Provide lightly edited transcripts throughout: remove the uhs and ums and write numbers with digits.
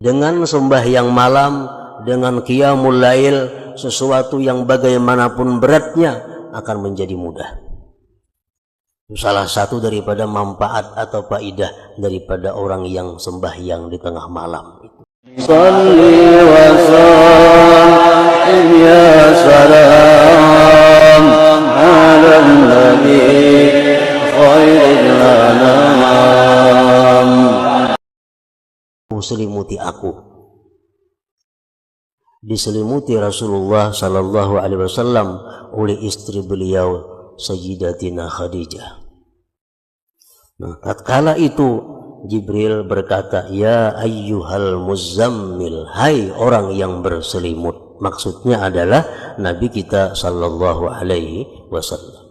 Dengan sembahyang malam, dengan qiyamul lail, sesuatu yang bagaimanapun beratnya akan menjadi mudah. Salah satu daripada manfaat atau faidah daripada orang yang sembahyang di tengah malam. Salli wa sallim ya salam ala nabi khairil anam. Selimuti aku, diselimuti Rasulullah sallallahu alaihi wasallam oleh istri beliau Sayyidatina Khadijah. Nah, tatkala itu Jibril berkata, ya ayyuhal muzammil, hai orang yang berselimut. Maksudnya adalah Nabi kita sallallahu alaihi wasallam.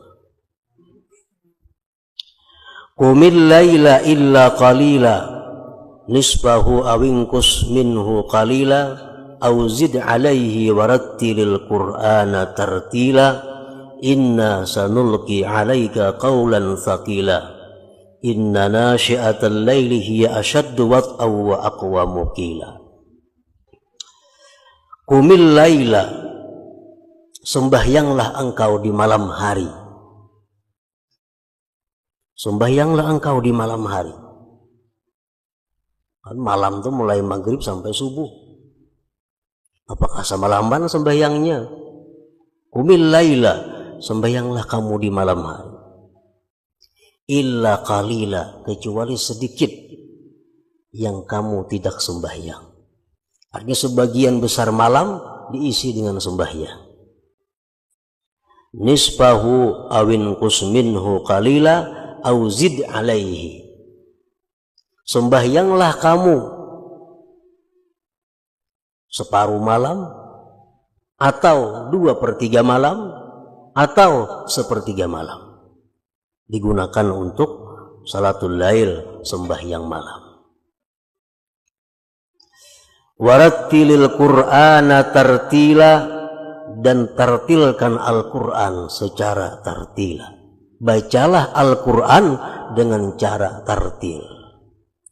Qumil laila illa qalila nisbahu awinkus minhu qalila aw zid alaihi warattilil qur'ana tartila inna sanulqi alaika qawlan thaqila inna nashi'atal laili hiya ashaddu wat'aw wa aqwamu qila. Qumil laila, sembahyanglah engkau di malam hari. Sembahyanglah engkau di malam hari. Malam itu mulai maghrib sampai subuh. Apakah semalaman sembahyangnya? Qumil laila, sembahyanglah kamu di malam hari. Illa qalila, kecuali sedikit yang kamu tidak sembahyang. Artinya sebagian besar malam diisi dengan sembahyang. Nisbahu awin kusminhu qalila au zid alaihi. Sembahyanglah kamu separuh malam, atau 2/3 malam, atau 1/3 malam. Digunakan untuk salatul lail, sembahyang malam. Warattilil qur'ana tartila, dan tartilkan Al-Quran secara tartila. Bacalah Al-Quran dengan cara tartil,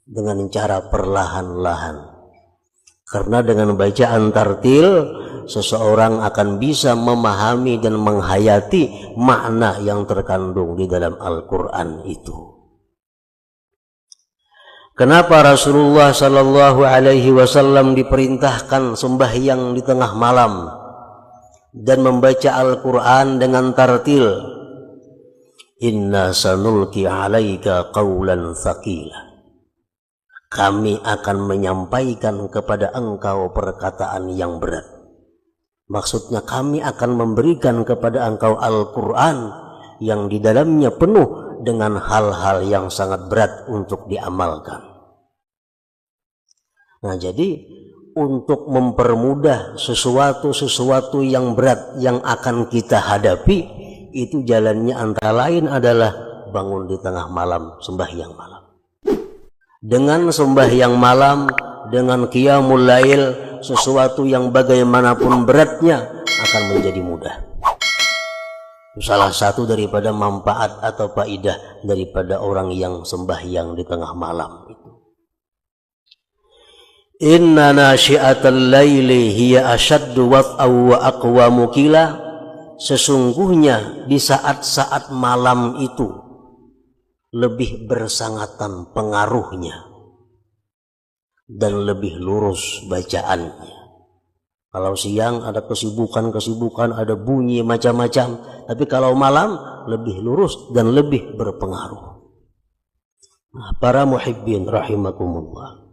dengan cara perlahan-lahan. Karena dengan bacaan tartil, seseorang akan bisa memahami dan menghayati makna yang terkandung di dalam Al-Quran itu. Kenapa Rasulullah sallallahu alaihi wasallam diperintahkan sembahyang di tengah malam dan membaca Al-Quran dengan tartil? Inna sanulqi alaika qawlan thaqila. Kami akan menyampaikan kepada engkau perkataan yang berat. Maksudnya kami akan memberikan kepada engkau Al-Quran yang di dalamnya penuh dengan hal-hal yang sangat berat untuk diamalkan. Nah, jadi untuk mempermudah sesuatu yang berat yang akan kita hadapi, itu jalannya antara lain adalah bangun di tengah malam, sembahyang malam. Dengan sembahyang malam, dengan qiyamul lail, sesuatu yang bagaimanapun beratnya akan menjadi mudah. Salah satu daripada manfaat atau faidah daripada orang yang sembahyang di tengah malam itu. Inna nashi'atal laili hiya ashaddu wat'aw wa aqwamu qila. Sesungguhnya di saat-saat malam itu lebih bersangatan pengaruhnya dan lebih lurus bacaannya. Kalau siang ada kesibukan, ada bunyi macam-macam, tapi kalau malam lebih lurus dan lebih berpengaruh. Nah, para muhibbin rahimakumullah,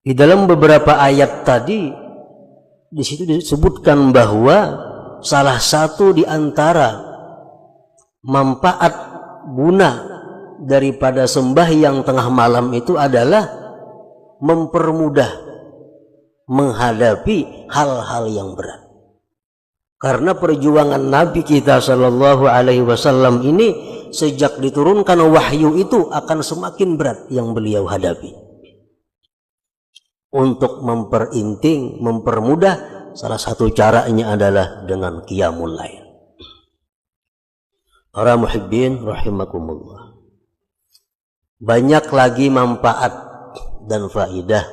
di dalam beberapa ayat tadi, di situ disebutkan bahwa salah satu di antara manfaat guna daripada sembahyang tengah malam itu adalah mempermudah menghadapi hal-hal yang berat. Karena perjuangan Nabi kita sallallahu alaihi wasallam ini sejak diturunkan wahyu itu akan semakin berat yang beliau hadapi. Untuk memperinting, mempermudah, salah satu caranya adalah dengan qiyamul lail. Para muhibbin rahimakumullah, banyak lagi manfaat dan faidah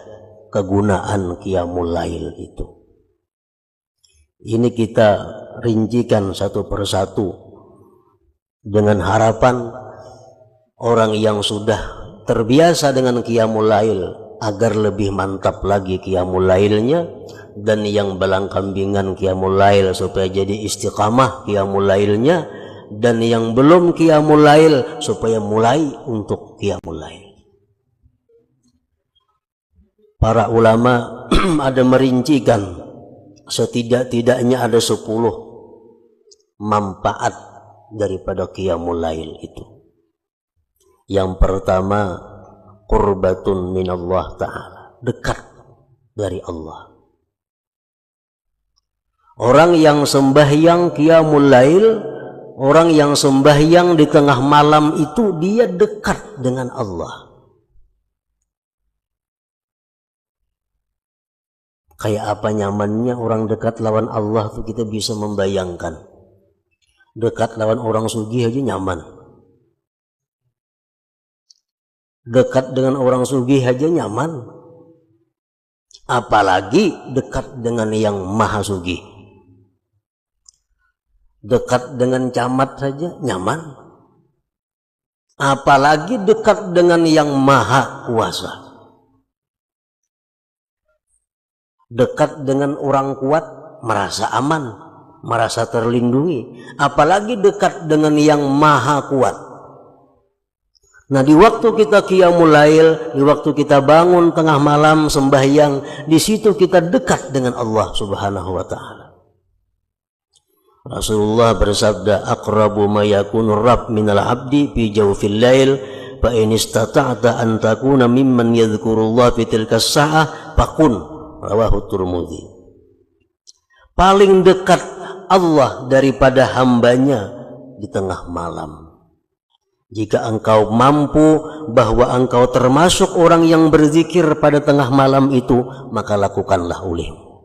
kegunaan qiyamul lail itu. Ini kita rincikan satu persatu dengan harapan orang yang sudah terbiasa dengan qiyamul lail agar lebih mantap lagi qiyamul lailnya, dan yang belangkambingan qiyamul lail supaya jadi istiqamah qiyamul lailnya, dan yang belum qiyamul lail supaya mulai untuk qiyamul lail. Para ulama ada merincikan setidak-tidaknya ada 10 manfaat daripada qiyamul lail itu. Yang pertama, qurbatun minallah ta'ala, dekat dari Allah. Orang yang sembahyang qiyamul lail, orang yang sembahyang di tengah malam itu, dia dekat dengan Allah. Kayak apa nyamannya orang dekat lawan Allah tuh kita bisa membayangkan. Dekat lawan orang sugih aja nyaman. Dekat dengan orang sugih aja nyaman. Apalagi dekat dengan yang maha sugih. Dekat dengan camat saja nyaman. Apalagi dekat dengan yang maha kuasa. Dekat dengan orang kuat merasa aman, merasa terlindungi. Apalagi dekat dengan yang maha kuat. Nah, di waktu kita qiyamul lail, di waktu kita bangun tengah malam sembahyang, di situ kita dekat dengan Allah Subhanahu wa taala. Rasulullah bersabda, aqrabu ma yakunu rabb minal abdi fi jawfil lail, fa in istata'ta an takuna mimman yadhkurullah fi tilka as-sa'ah faqun. Rawahu Tirmidzi. Paling dekat Allah daripada hambanya di tengah malam. Jika engkau mampu bahwa engkau termasuk orang yang berzikir pada tengah malam itu, maka lakukanlah olehmu.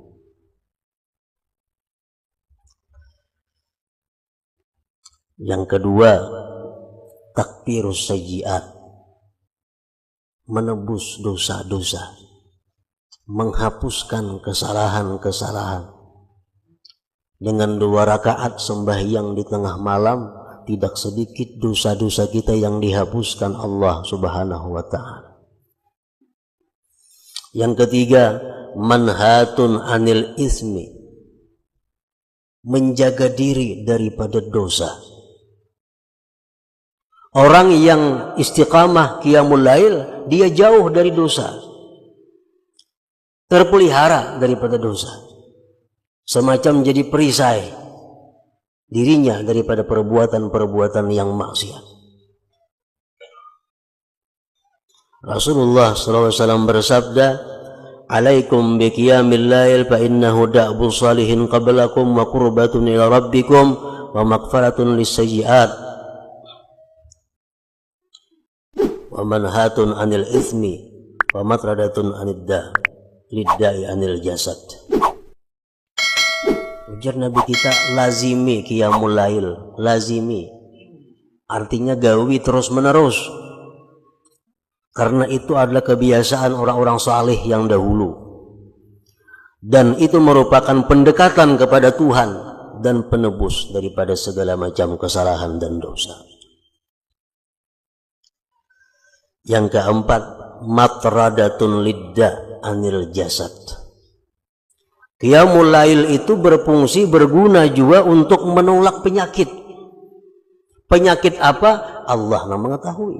Yang kedua, takfirus sayyi'at, menebus dosa-dosa, menghapuskan kesalahan-kesalahan. Dengan 2 rakaat sembahyang di tengah malam, tidak sedikit dosa-dosa kita yang dihapuskan Allah Subhanahu wa ta'ala. Yang ketiga, manhatun anil ismi, menjaga diri daripada dosa. Orang yang istiqamah qiyamul lail, dia jauh dari dosa, terpelihara daripada dosa, semacam jadi perisai dirinya daripada perbuatan-perbuatan yang maksiat. Rasulullah SAW bersabda, alaikum biqiyamil lail fa innahu da'bu salihin qablakum wa qurbatun ila rabbikum wa maghfaratun lisayyi'at wa manhatun anil ithmi wa matradatun anid liddai anil jasad. Ujar Nabi kita, lazimi qiyamul lail, lazimi. Artinya gawi terus menerus. Karena itu adalah kebiasaan orang-orang saleh yang dahulu. Dan itu merupakan pendekatan kepada Tuhan dan penebus daripada segala macam kesalahan dan dosa. Yang keempat, matradatun lidda anil jasad. Qiyamul lail itu berfungsi, berguna juga untuk menolak penyakit. Penyakit apa? Allah yang mengetahui.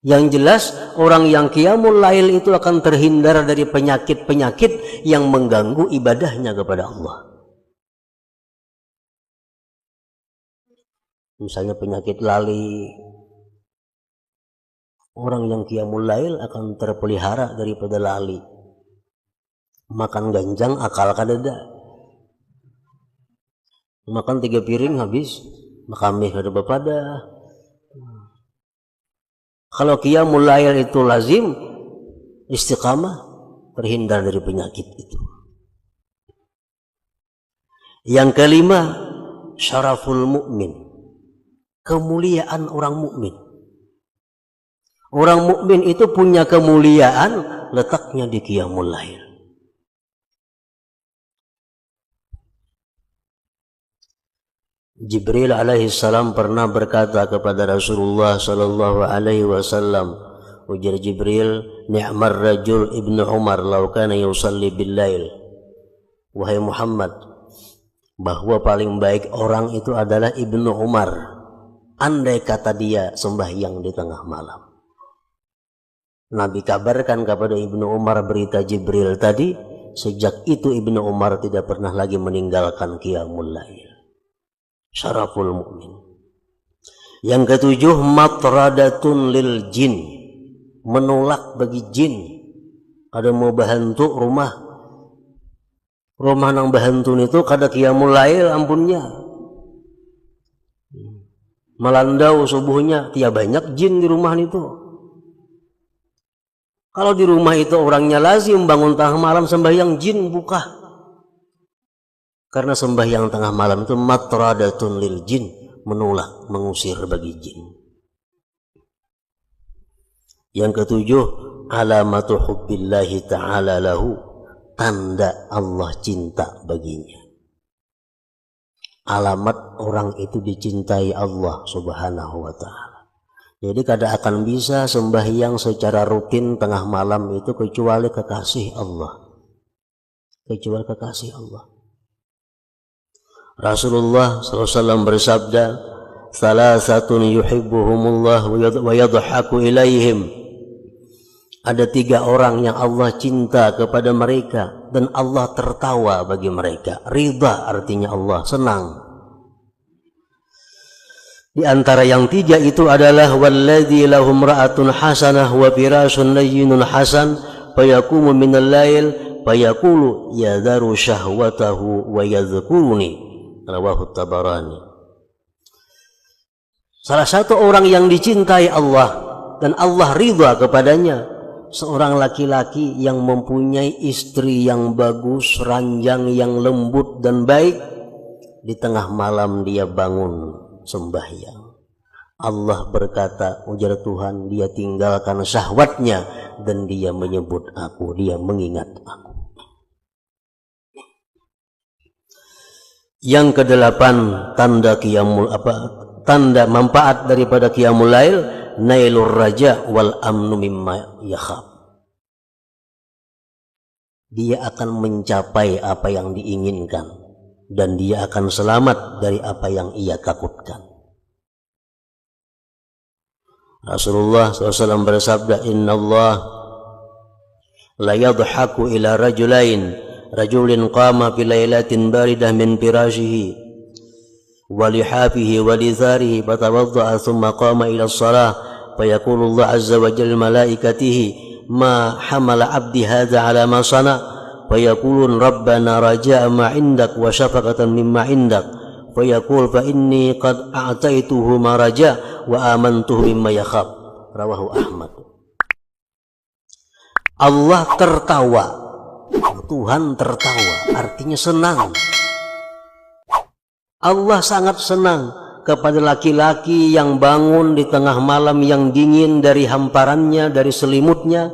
Yang jelas orang yang qiyamul lail itu akan terhindar dari penyakit-penyakit yang mengganggu ibadahnya kepada Allah. Misalnya penyakit lali. Orang yang qiyamul lail akan terpelihara daripada lali. Makan ganjang akal kadada. Makan 3 piring habis, makamih kada bepada. Kalau qiyamul lail itu lazim, istiqamah, terhindar dari penyakit itu. Yang kelima, syaraful mukmin, kemuliaan orang mukmin. Orang mukmin itu punya kemuliaan letaknya di qiyamul lail. Jibril alaihi salam pernah berkata kepada Rasulullah sallallahu alaihi wasallam, ujar Jibril, "Ni'mar rajul Ibnu Umar law kana yusalli bil lail." Wahai Muhammad, bahwa paling baik orang itu adalah Ibnu Umar, andai kata dia sembahyang di tengah malam. Nabi kabarkan kepada Ibnu Umar berita Jibril tadi. Sejak itu Ibnu Umar tidak pernah lagi meninggalkan qiyamul lail. Syaraful mukmin. Yang ketujuh, matradatun lil jin, menolak bagi jin. Ada mau bahantu rumah nang bahantu itu kada qiyamul lail ampunnya. Melandau subuhnya, tiap banyak jin di rumah itu. Kalau di rumah itu orangnya lazim bangun tengah malam sembahyang, jin buka. Karena sembahyang tengah malam itu matradatun lil jin, menolak, mengusir bagi jin. Yang ketujuh, alamatu hubbillahi ta'ala lahu, tanda Allah cinta baginya. Alamat orang itu dicintai Allah subhanahu wa ta'ala. Jadi kada akan bisa sembahyang secara rutin tengah malam itu kecuali kekasih Allah. Kecuali kekasih Allah. Rasulullah SAW bersabda, "Salasatun yuhibbuhumullah wa yadhaku ilaihim." Ada 3 orang yang Allah cinta kepada mereka dan Allah tertawa bagi mereka. Ridha artinya Allah senang. Di antara yang 3 itu adalah walladzi lahum ra'atun hasanah wa firasun layyinun hasan fayaqumu minal lail fayaqulu yadharu syahwatahu wa yadhkuruni, rawahu Tabarani. Salah satu orang yang dicintai Allah dan Allah ridha kepadanya, seorang laki-laki yang mempunyai istri yang bagus, ranjang yang lembut dan baik. Di tengah malam dia bangun sembahyang. Allah berkata, ujar Tuhan, dia tinggalkan syahwatnya dan dia menyebut aku, dia mengingat aku. Yang ke-8, tanda manfaat daripada qiyamul lail, nailur raja wal amnu mimma yakhaf. Dia akan mencapai apa yang diinginkan dan dia akan selamat dari apa yang ia takutkan. Rasulullah SAW bersabda, "Inna Allah la yadhaku ila rajulin qama fi lailatin baridah min firashihi wa lihafihi wa lizarihi fatawadda'a thumma qama ila as-salah fayaqulu Allah azza wa jalla malaikatihi ma hamala 'abdi hadha 'ala ma sana fayaqulun rabbana raja'a ma 'indak wa syafaqatan mimma 'indak fayaqul fa inni qad a'taituhu ma raja' wa amantuhu mimma yakhaf." Rawahu Ahmad. Allah tertawa, Tuhan tertawa, artinya senang. Allah sangat senang kepada laki-laki yang bangun di tengah malam yang dingin dari hamparannya, dari selimutnya.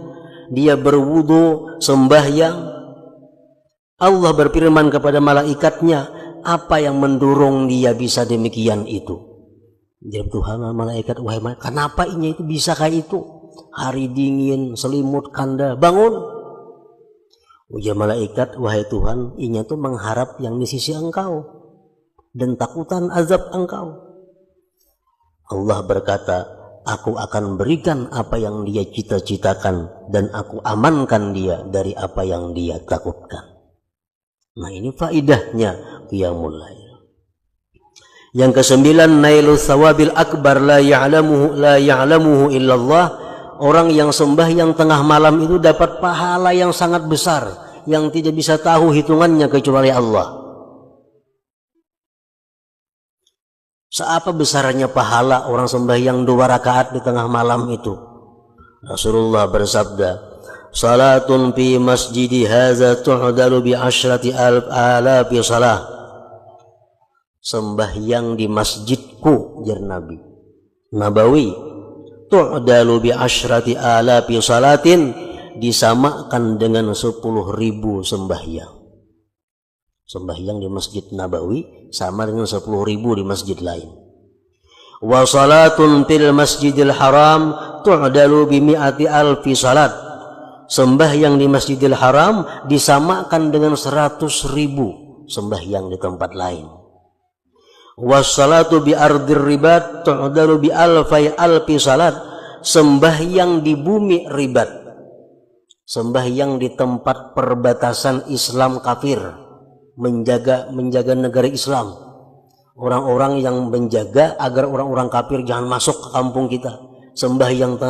Dia berwudu, sembahyang. Allah berfirman kepada malaikatnya, apa yang mendorong dia bisa demikian itu? Jawab Tuhan, malaikat, wahai malaikat, kenapa inya itu bisa kayak itu? Hari dingin, selimut kanda, bangun. Ujar malaikat, wahai Tuhan, inya itu mengharap yang di sisi engkau dan takutan azab engkau. Allah berkata, aku akan berikan apa yang dia cita-citakan dan aku amankan dia dari apa yang dia takutkan. Nah, ini faidahnya qiyamul lail. Yang ke-9, nailu thawabil akbar la ya'lamuhu illallah. Orang yang sembahyang tengah malam itu dapat pahala yang sangat besar yang tidak bisa tahu hitungannya kecuali Allah. Seapa besarnya pahala orang sembahyang 2 rakaat di tengah malam itu? Rasulullah bersabda, salatun fi masjidi hadza tu'dalu bi 10,000 salah. Sembahyang di masjidku, jar Nabi Nabawi, tu'dalu bi asyrati alafi salatin, disamakan dengan 10.000 sembahyang. Sembahyang di Masjid Nabawi sama dengan 10.000 di masjid lain. Wa salatun fil Masjidil Haram tu'dalu bi mi'ati alfi salat. Sembahyang di Masjidil Haram disamakan dengan 100.000 sembahyang di tempat lain. Wassalatu bi ardir ribat tu'dalu bi alfi salat. Sembahyang di bumi ribat, sembahyang di tempat perbatasan Islam kafir, menjaga negara Islam, orang-orang yang menjaga agar orang-orang kafir jangan masuk ke kampung kita. Sembahyang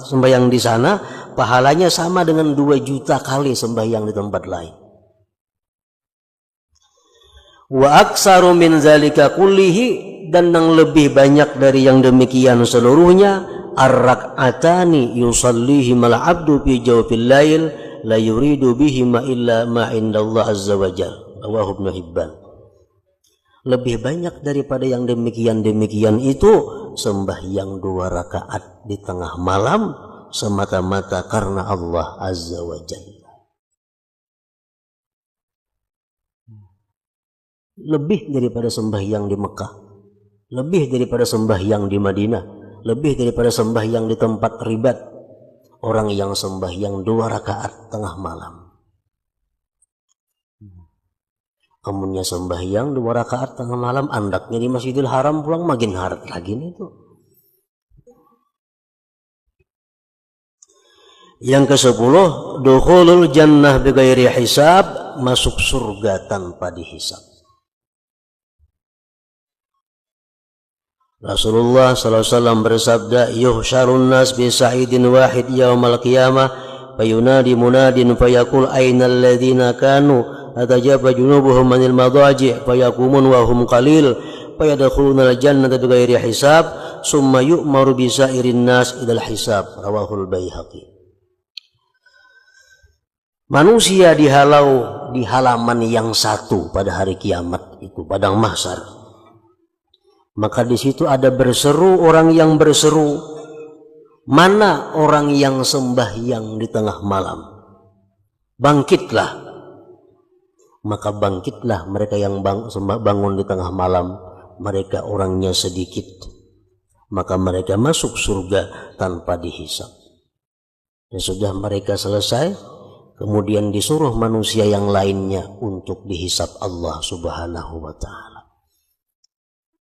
sembahyang di sana pahalanya sama dengan 2 juta kali sembahyang di tempat lain. Wa aksaru min zalika kullihi, dan yang lebih banyak dari yang demikian seluruhnya, ar-rak'atani yusallihima al-'abdu fi jawfil lail la yuridu bihima illa ma indallah azza wa jalla. Rawahu Ibnu Hibban. Lebih banyak daripada yang demikian itu sembahyang 2 rakaat di tengah malam semata-mata karena Allah azza wa jalla. Lebih daripada sembahyang di Mekah, lebih daripada sembahyang di Madinah, lebih daripada sembahyang di tempat ribat, orang yang sembahyang 2 rakaat tengah malam. Amunnya sembahyang 2 rakaat tengah malam, andaknya di Masjidil Haram pulang makin harat lagi nih tuh. Yang ke-10, dukhulul jannah bighairi hisab, masuk surga tanpa dihisab. Rasulullah SAW bersabda, yuhsyarun nas bi sa'idin wahid yaumal qiyamah fayunadi munadin fayaqul ainal ladzina kanu atajaba junubuhum manil madaji' fayaqumun wa hum qalil fayadkhuluna al-jannata bighairi hisab summa yu'maru bi sa'irin nas ilal hisab. Rawahul Baihaqi. Manusia dihalau di halaman yang satu pada hari kiamat, itu padang mahsyar. Maka di situ ada berseru orang yang berseru, mana orang yang sembahyang di tengah malam? Bangkitlah. Maka bangkitlah mereka yang bangun di tengah malam, mereka orangnya sedikit. Maka mereka masuk surga tanpa dihisab. Dan sudah mereka selesai, kemudian disuruh manusia yang lainnya untuk dihisab Allah Subhanahu wa ta'ala.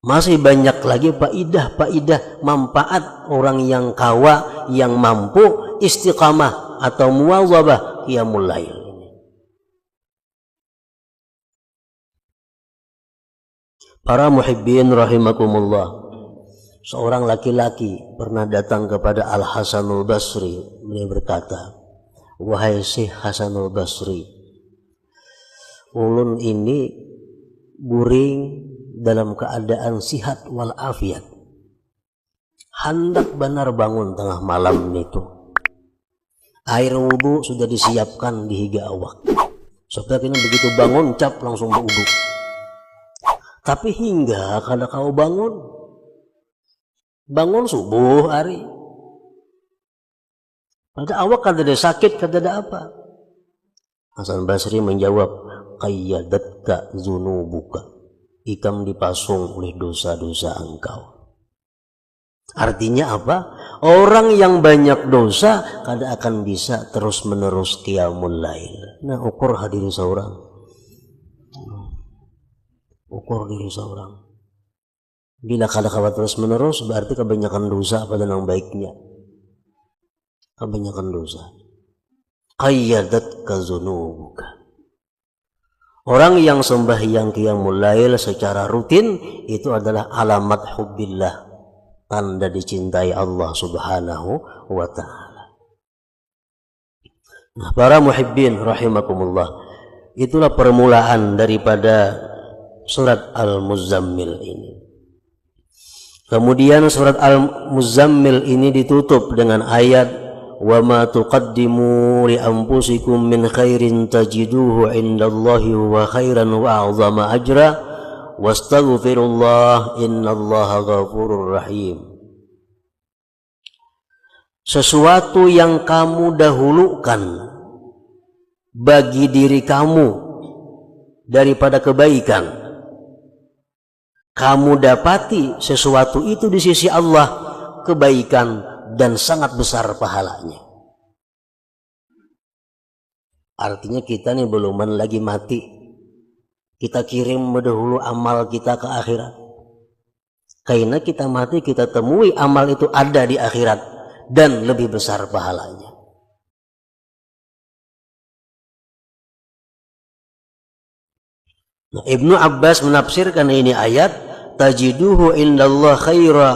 Masih banyak lagi faidah manfaat orang yang kawa, yang mampu istiqamah atau muwazabah qiyamul lail. Para muhibbin rahimakumullah, seorang laki-laki pernah datang kepada Al-Hasanul Basri. Beliau berkata, wahai Syekh Hasanul Basri, ulun ini guring dalam keadaan sihat wal afiat, hendak benar bangun tengah malam itu. Air wudu sudah disiapkan di higa awak. Sebab ini begitu bangun cap langsung berwudu. Tapi hingga kada kau bangun subuh hari. Pada awak kada ada sakit, kada ada apa. Hasan Basri menjawab, qayyadatka zunubuka, ikam dipasung oleh dosa-dosa engkau. Artinya apa? Orang yang banyak dosa kada akan bisa terus menerus qiyamul lail. Nah, ukur hadiri seorang, ukur diri seorang. Bila kada kawa terus menerus, berarti kebanyakan dosa pada yang baiknya. Kebanyakan dosa. Qayyadatka zunubuka. Orang yang sembahyang qiyamul lail secara rutin itu adalah alamat hubbillah, tanda dicintai Allah Subhanahu wa ta'ala. Nah, para muhibbin rahimakumullah, itulah permulaan daripada surat Al-Muzammil ini. Kemudian surat Al-Muzammil ini ditutup dengan ayat wa ma tuqaddimu li anfusikum min khairin tajiduhu indallahi wa khairan wa a'zama ajra wastaghfirullah innallaha ghafurur rahim. sesuatu yang kamu dahulukan bagi diri kamu daripada kebaikan, kamu dapati sesuatu itu di sisi Allah kebaikan dan sangat besar pahalanya. Artinya kita nih belum lagi mati, kita kirim dahulu amal kita ke akhirat. Karena kita mati, kita temui amal itu ada di akhirat dan lebih besar pahalanya. Nah, Ibnu Abbas menafsirkan ini ayat, tajiduhu indallah khaira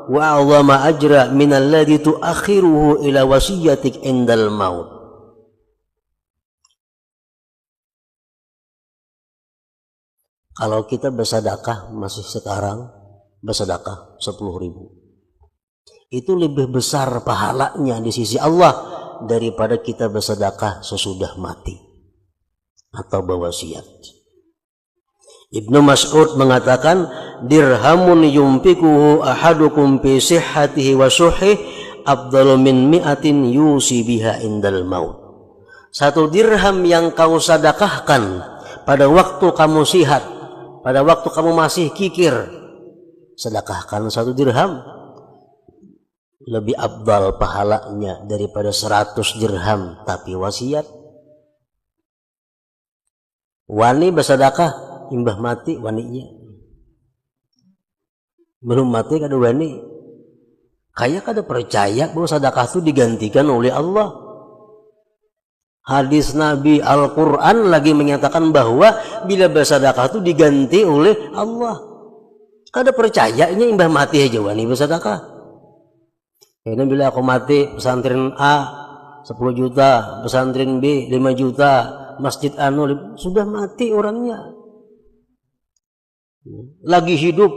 wa a'zama ajra minalladzi tuakhiruhu ila wasiyatik indal maut. Kalau kita bersedekah masih sekarang, bersedekah 10.000, itu lebih besar pahalanya di sisi Allah daripada kita bersedekah sesudah mati atau berwasiat. Ibnu Mas'ud mengatakan, dirhamun yumpikuhu ahadukum fi sihhatihi wa suhih afdalu min mi'atin yusi biha indal maut. 1 dirham yang kau sedekahkan pada waktu kamu sihat, pada waktu kamu masih kikir, sedekahkan 1 dirham, lebih afdal pahalanya daripada 100 dirham tapi wasiat. Wani bersedekah imbah mati waninya, belum mati kada wani, kayak kada percaya bahwa sedekah itu digantikan oleh Allah. Hadis Nabi Al-Quran lagi menyatakan bahwa bila bersedekah itu diganti oleh Allah. Kada percayanya imbah mati aja wani bersedekah. Karena bila aku mati, pesantren A 10 juta, pesantren B 5 juta, masjid anu, sudah mati orangnya. Lagi hidup,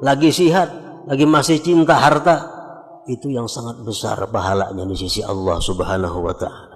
lagi sihat, lagi masih cinta harta, itu yang sangat besar pahalanya di sisi Allah Subhanahu wa ta'ala.